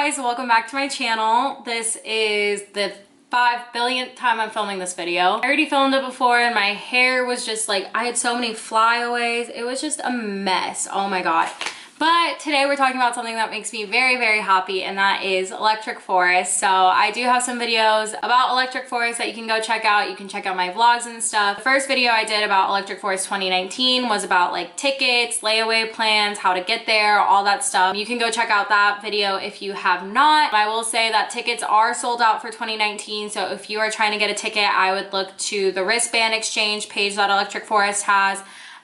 guys, welcome back to my channel. This is the 5 billionth time I'm filming this video. I already filmed it before and my hair was just like, I had so many flyaways. It was just a mess. Oh my god. But today we're talking about something that makes me very, very happy, and that is electric forest. So I do have some videos about electric forest that you can go check out. You can check out my vlogs and stuff. The first video I did about electric forest 2019 was about like tickets, layaway plans, how to get there, all that stuff. You can go check out that video if you have not. I will say that tickets are sold out for 2019. So if you are trying to get a ticket, I would look to the wristband exchange page that electric forest has,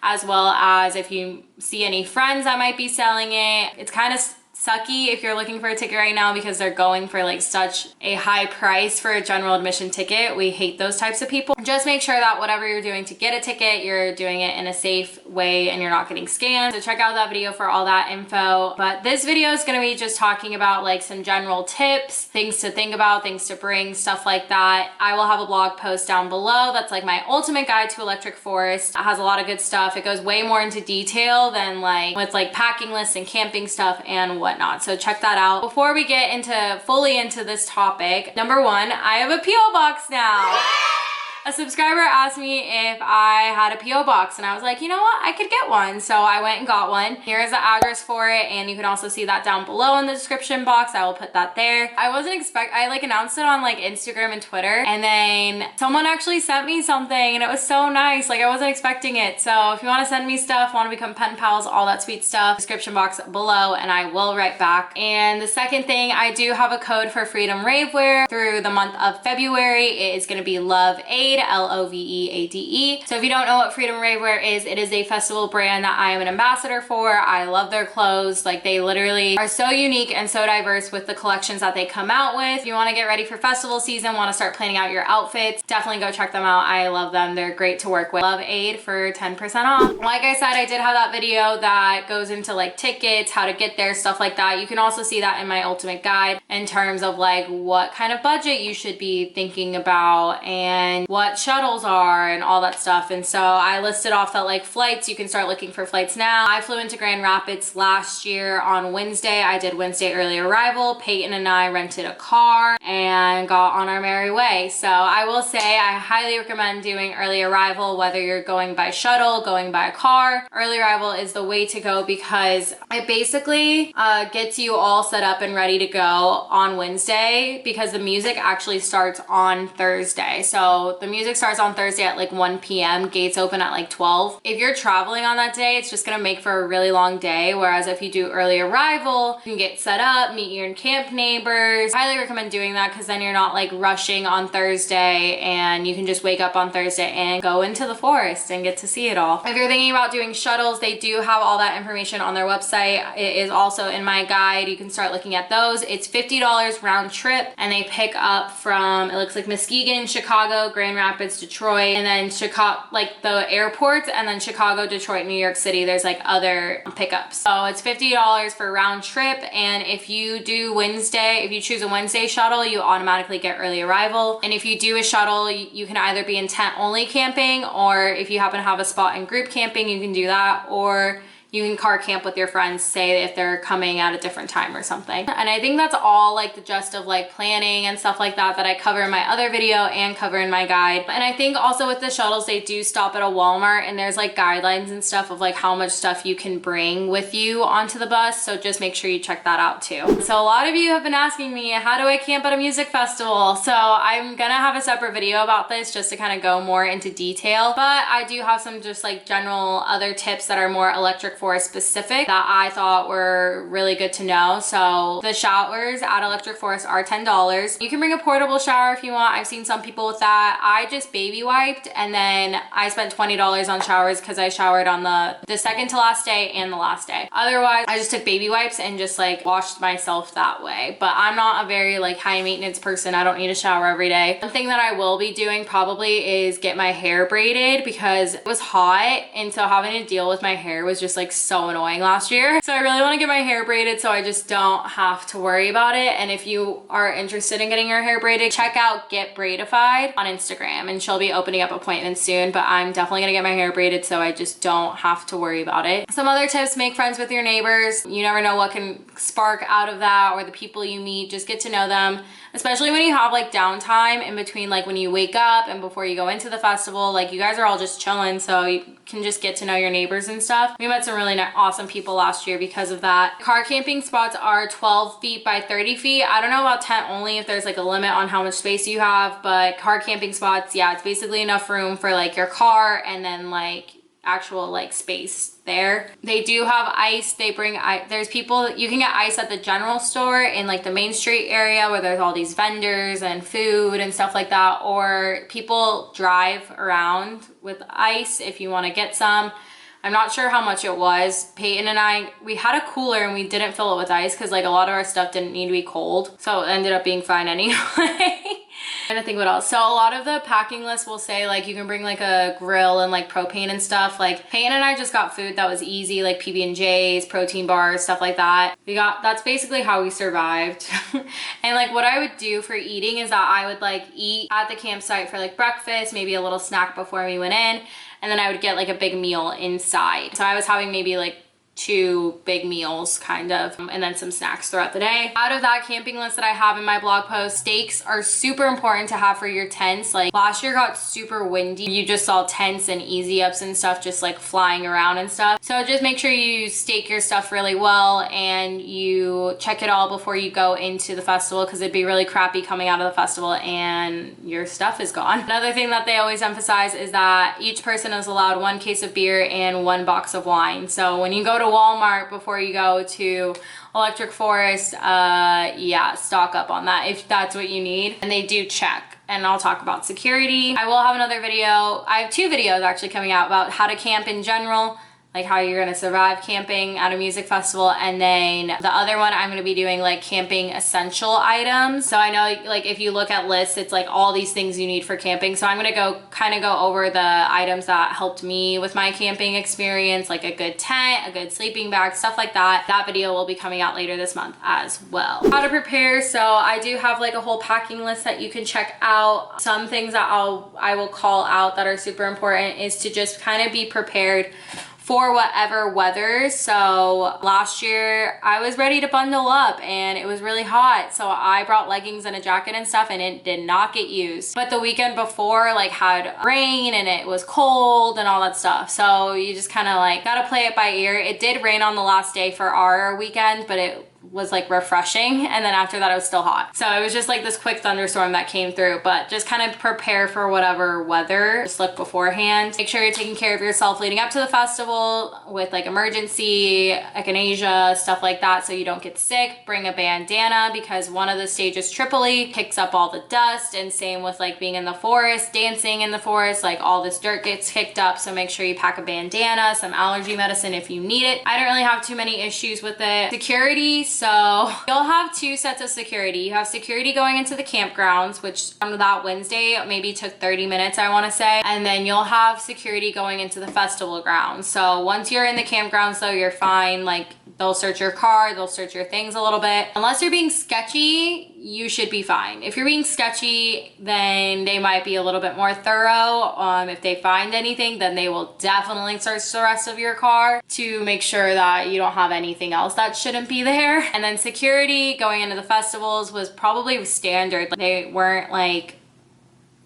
as well as if you see any friends that might be selling it. It's kind of sucky if you're looking for a ticket right now because they're going for like such a high price for a general admission ticket. We hate those types of people. Just make sure that whatever you're doing to get a ticket, you're doing it in a safe way and you're not getting scammed. So check out that video for all that info. But this video is going to be just talking about like some general tips, things to think about, things to bring, stuff like that. I will have a blog post down below that's like my ultimate guide to electric forest. It has a lot of good stuff. It goes way more into detail than like with like packing lists and camping stuff and whatnot. So check that out. Before we get fully into this topic, number one, I have a PO box now. A subscriber asked me if I had a PO box and I was like, you know what, I could get one. So I went and got one. Here's the address for it, and you can also see that down below in the description box. I will put that there. I like announced it on like Instagram and Twitter, and then someone actually sent me something and it was so nice. Like I wasn't expecting it. So if you want to send me stuff, want to become pen pals, all that sweet stuff, description box below, and I will write back. And the second thing, I do have a code for Freedom Rave wear through the month of February. It is going to be LOVEADE, LOVEADE. So if you don't know what Freedom Rave wear is, it is a festival brand that I am an ambassador for. I love their clothes. Like they literally are so unique and so diverse with the collections that they come out with. If you want to get ready for festival season, want to start planning out your outfits, definitely go check them out. I love them. They're great to work with. LOVEADE for 10% off. Like I said, I did have that video that goes into like tickets, how to get there, stuff like that. You can also see that in my ultimate guide in terms of like what kind of budget you should be thinking about and what shuttles are and all that stuff. And so I listed off that like flights, you can start looking for flights now. I flew into Grand Rapids last year on Wednesday. I did Wednesday early arrival. Peyton and I rented a car and got on our merry way. So I will say I highly recommend doing early arrival, whether you're going by shuttle, going by car. Early arrival is the way to go because it basically gets you all set up and ready to go on Wednesday, because the music actually starts on Thursday. So the music starts on Thursday at like 1 p.m. Gates open at like 12. If you're traveling on that day, it's just gonna make for a really long day. Whereas if you do early arrival, you can get set up, meet your camp neighbors. I highly recommend doing that because then you're not like rushing on Thursday, and you can just wake up on Thursday and go into the forest and get to see it all. If you're thinking about doing shuttles, they do have all that information on their website. It is also in my guide. You can start looking at those. It's $50 round trip, and they pick up from, it looks like Muskegon, Chicago, Grand Rapids, Detroit, and then Chicago, like the airports, and then Chicago, Detroit, New York City. There's like other pickups. So it's $50 for round trip, and if you do Wednesday, if you choose a Wednesday shuttle, you automatically get early arrival. And if you do a shuttle, you can either be in tent only camping, or if you happen to have a spot in group camping, you can do that, or you can car camp with your friends, say if they're coming at a different time or something. And I think that's all like the gist of like planning and stuff like that I cover in my other video and cover in my guide. And I think also with the shuttles, they do stop at a Walmart, and there's like guidelines and stuff of like how much stuff you can bring with you onto the bus. So just make sure you check that out too. So a lot of you have been asking me, how do I camp at a music festival? So I'm gonna have a separate video about this just to kind of go more into detail. But I do have some just like general other tips that are more electric forest specific that I thought were really good to know. So the showers at electric forest are $10. You can bring a portable shower if you want. I've seen some people with that. I just baby wiped, and then I spent $20 on showers because I showered on the second to last day and the last day. Otherwise, I just took baby wipes and just like washed myself that way. But I'm not a very like high maintenance person. I don't need a shower every day. One thing that I will be doing probably is get my hair braided because it was hot, and so having to deal with my hair was just like so annoying last year. So I really want to get my hair braided so I just don't have to worry about it. And if you are interested in getting your hair braided, check out Get Braidified on Instagram, and she'll be opening up appointments soon. But I'm definitely gonna get my hair braided so I just don't have to worry about it. Some other tips: make friends with your neighbors. You never know what can spark out of that, or the people you meet. Just get to know them, especially when you have like downtime in between, like when you wake up and before you go into the festival. Like you guys are all just chilling, so you can just get to know your neighbors and stuff. We met some really awesome people last year because of that. Car camping spots are 12 feet by 30 feet. I don't know about tent only, if there's like a limit on how much space you have, but car camping spots, yeah, it's basically enough room for like your car and then like actual like space there. They do have ice. They bring ice. There's people, you can get ice at the general store in like the Main Street area where there's all these vendors and food and stuff like that, or people drive around with ice if you want to get some. I'm not sure how much it was. Peyton and I, we had a cooler and we didn't fill it with ice because like a lot of our stuff didn't need to be cold, so it ended up being fine anyway. I'm trying to think what else. So a lot of the packing lists will say like you can bring like a grill and like propane and stuff. Like Peyton and I just got food that was easy, like PB&Js, protein bars, stuff like that. That's basically how we survived. And like what I would do for eating is that I would like eat at the campsite for like breakfast, maybe a little snack before we went in, and then I would get like a big meal inside. So I was having maybe like 2 big meals kind of, and then some snacks throughout the day. Out of that camping list that I have in my blog post, stakes are super important to have for your tents. Like last year got super windy. You just saw tents and easy ups and stuff just like flying around and stuff. So just make sure you stake your stuff really well and you check it all before you go into the festival, because it'd be really crappy coming out of the festival and your stuff is gone. Another thing that they always emphasize is that each person is allowed 1 case of beer and 1 box of wine. So when you go to Walmart before you go to Electric Forest, yeah, stock up on that if that's what you need. And they do check. And I'll talk about security. I will have another video. I have 2 videos actually coming out about how to camp in general, like how you're gonna survive camping at a music festival, and then the other one I'm gonna be doing like camping essential items. So I know like if you look at lists, it's like all these things you need for camping. So I'm gonna go over the items that helped me with my camping experience, like a good tent, a good sleeping bag, stuff like that. That video will be coming out later this month as well. How to prepare. So I do have like a whole packing list that you can check out. Some things that I will call out that are super important is to just kind of be prepared for whatever weather. So last year I was ready to bundle up and it was really hot, so I brought leggings and a jacket and stuff, and it did not get used. But the weekend before like had rain and it was cold and all that stuff, so you just kind of like gotta play it by ear. It did rain on the last day for our weekend, but it was like refreshing, and then after that it was still hot. So it was just like this quick thunderstorm that came through. But just kind of prepare for whatever weather. Just look beforehand. Make sure you're taking care of yourself leading up to the festival with like emergency echinacea, stuff like that, so you don't get sick. Bring a bandana because one of the stages, Tripoli, picks up all the dust, and same with like being in the forest, dancing in the forest, like all this dirt gets kicked up. So make sure you pack a bandana, some allergy medicine if you need it. I don't really have too many issues with it. Security. So you'll have 2 sets of security. You have security going into the campgrounds, which on that Wednesday maybe took 30 minutes, I want to say. And then you'll have security going into the festival grounds. So once you're in the campgrounds though, you're fine. Like they'll search your car, they'll search your things a little bit. Unless you're being sketchy, you should be fine. If you're being sketchy, then they might be a little bit more thorough. If they find anything, then they will definitely search the rest of your car to make sure that you don't have anything else that shouldn't be there. And then security going into the festivals was probably standard. Like, they weren't like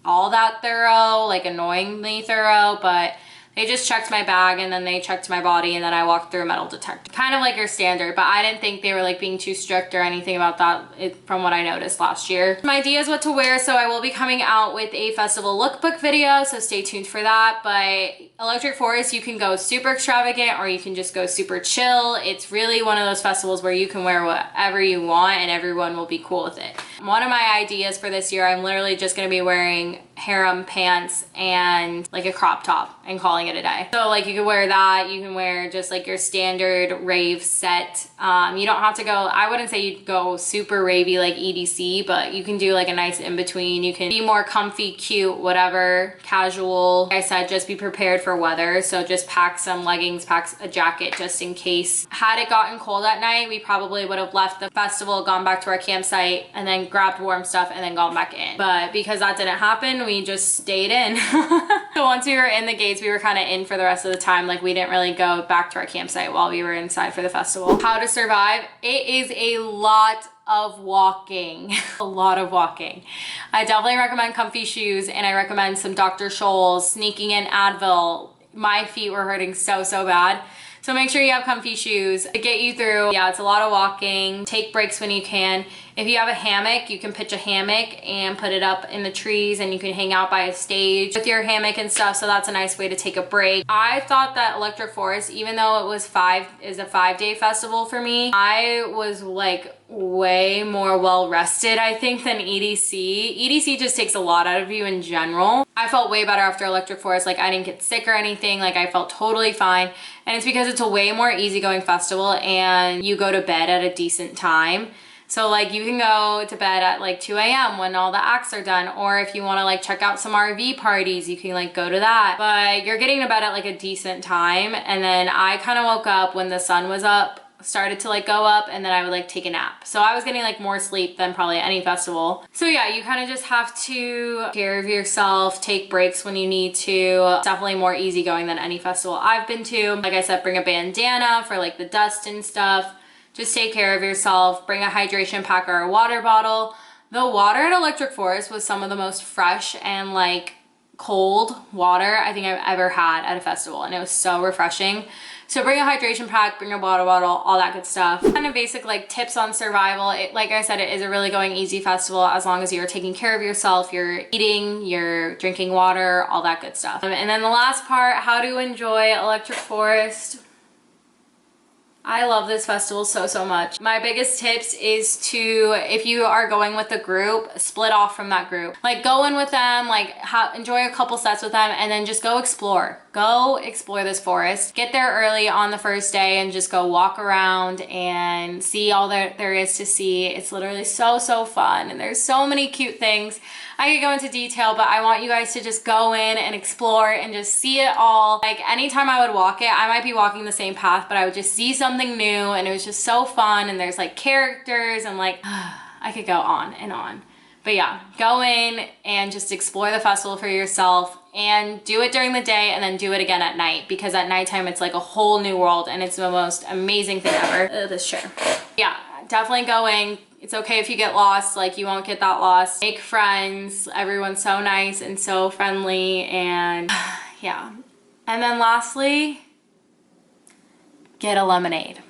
all that thorough, like annoyingly thorough, but they just checked my bag and then they checked my body, and then I walked through a metal detector. Kind of like your standard, but I didn't think they were like being too strict or anything about that from what I noticed last year. My idea is what to wear, so I will be coming out with a festival lookbook video, so stay tuned for that. But Electric Forest, you can go super extravagant or you can just go super chill. It's really one of those festivals where you can wear whatever you want and everyone will be cool with it. One of my ideas for this year, I'm literally just gonna be wearing harem pants and like a crop top and calling it a day. So like you can wear that, you can wear just like your standard rave set. You don't have to go, I wouldn't say you'd go super ravey like EDC, but you can do like a nice in between. You can be more comfy, cute, whatever, casual. Like I said, just be prepared for weather. So just pack some leggings, pack a jacket just in case. Had it gotten cold at night, we probably would have left the festival, gone back to our campsite, and then grabbed warm stuff and then gone back in. But because that didn't happen, we just stayed in. So once we were in the gates, we were kind of in for the rest of the time. Like we didn't really go back to our campsite while we were inside for the festival. How to survive? It is a lot of walking. A lot of walking. I definitely recommend comfy shoes, and I recommend some Dr. Scholl's, sneaking in Advil. My feet were hurting so bad. So make sure you have comfy shoes to get you through. Yeah, it's a lot of walking. Take breaks when you can. If you have a hammock, you can pitch a hammock and put it up in the trees, and you can hang out by a stage with your hammock and stuff. So that's a nice way to take a break. I thought that Electric Forest, even though it was a 5-day festival for me, I was like way more well rested, I think, than EDC. EDC just takes a lot out of you in general. I felt way better after Electric Forest. Like I didn't get sick or anything. Like I felt totally fine. And it's because it's a way more easygoing festival, and you go to bed at a decent time. So like you can go to bed at like 2 a.m. when all the acts are done, or if you want to like check out some RV parties, you can like go to that. But you're getting to bed at like a decent time. And then I kind of woke up when the sun was up, started to like go up, and then I would like take a nap. So I was getting like more sleep than probably any festival. So yeah, you kind of just have to take care of yourself, take breaks when you need to. It's definitely more easygoing than any festival I've been to. Like I said, bring a bandana for like the dust and stuff. Just take care of yourself. Bring a hydration pack or a water bottle. The water at Electric Forest was some of the most fresh and like cold water I think I've ever had at a festival, and it was so refreshing. So bring a hydration pack, bring a water bottle, all that good stuff. Kind of basic like tips on survival. Like I said, it is a really going easy festival as long as you're taking care of yourself, you're eating, you're drinking water, all that good stuff. And then the last part, how to enjoy Electric Forest. I love this festival so much. My biggest tips is to, if you are going with a group, split off from that group. Like go in with them, like enjoy a couple sets with them, and then just go explore. Go explore this forest. Get there early on the first day and just go walk around and see all that there is to see. It's literally so fun, and there's so many cute things. I could go into detail, but I want you guys to just go in and explore and just see it all. Like anytime I would walk it, I might be walking the same path, but I would just see something new, and it was just so fun. And there's like characters and like, I could go on and on. But yeah, go in and just explore the festival for yourself, and do it during the day and then do it again at night, because at nighttime it's like a whole new world, and it's the most amazing thing ever. This chair. Yeah, definitely go in. It's okay if you get lost, like you won't get that lost. Make friends, everyone's so nice and so friendly, and yeah. And then lastly, get a lemonade.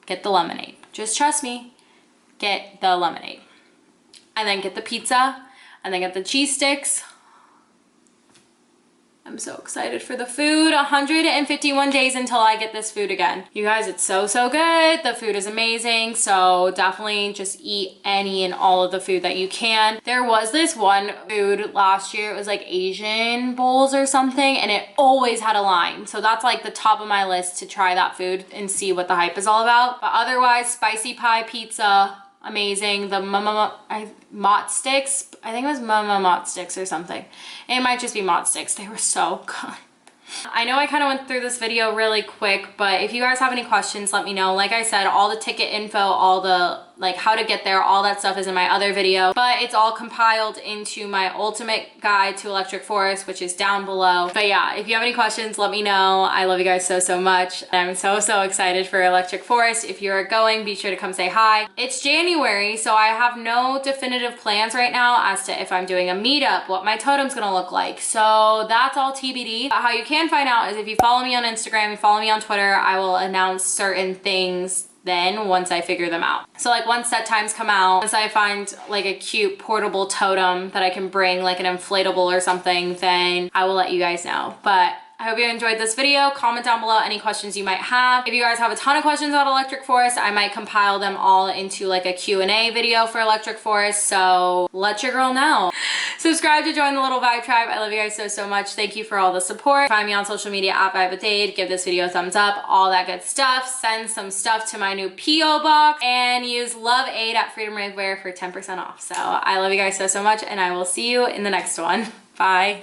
Get the lemonade. Just trust me, get the lemonade. And then get the pizza, and then get the cheese sticks. I'm so excited for the food. 151 days until I get this food again. You guys, it's so good. The food is amazing. So definitely just eat any and all of the food that you can. There was this one food last year. It was like Asian bowls or something, and it always had a line. So that's like the top of my list to try that food and see what the hype is all about. But otherwise, spicy pie pizza, amazing. The mott sticks, I think it was mott sticks or something. It might just be mott sticks. They were so good. I know I kind of went through this video really quick, but if you guys have any questions, let me know. Like I said, all the ticket info, all the like how to get there, all that stuff is in my other video, but it's all compiled into my ultimate guide to Electric Forest, which is down below. But yeah, if you have any questions, let me know. I love you guys so much. I'm so excited for Electric Forest. If you're going, be sure to come say hi. It's January, so I have no definitive plans right now as to if I'm doing a meetup, what my totem's gonna look like. So that's all TBD. How you can find out is if you follow me on Instagram, you follow me on Twitter, I will announce certain things then once I figure them out. So like once set times come out, once I find like a cute portable totem that I can bring, like an inflatable or something, then I will let you guys know. But I hope you enjoyed this video. Comment down below any questions you might have. If you guys have a ton of questions about electric forest, I might compile them all into like a Q&A video for electric forest, so let your girl know. Subscribe to join the little vibe tribe. I love you guys so much. Thank you for all the support. Find me on social media at VIDS. Give this video a thumbs up, all that good stuff. Send some stuff to my new P.O. box and use LOVEADE at Freedom Rave Wear for 10% off. So I love you guys so much, and I will see you in the next one. Bye.